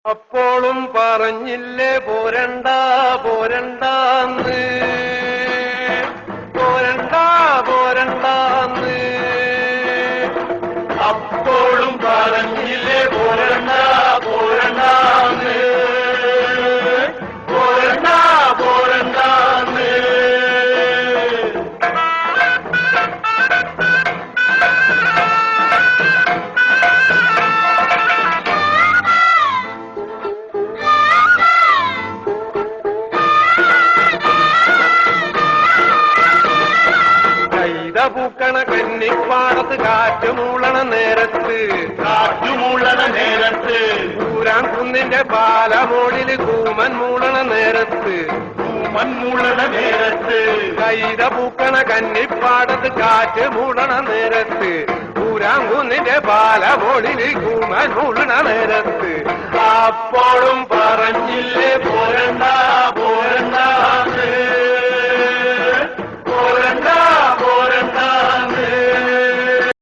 അപ്പോളും പറഞ്ഞില്ലേ പോരണ്ട പോരണ്ടാന്ന് പോരണ്ട പോരണ്ടാന്ന് അപ്പോളും പറഞ്ഞില്ലേ പോരണ്ട പോരണ്ടാന്ന് പോരണ്ട പോരണ്ടാന്ന് പൂക്കണ കന്നിപ്പാടത്ത് കാറ്റുമൂളണ നേരത്ത് ഊരാൻകുന്നിന്റെ പാലമോളില് കൂമൻ മൂളണ നേരത്ത് കൈത പൂക്കണ കന്നിപ്പാടത്ത് കാറ്റ് മൂളണ നേരത്ത് ഊരാൻകുന്നിന്റെ പാലമോളില് കൂമൻ മൂളണ നേരത്ത് അപ്പോഴും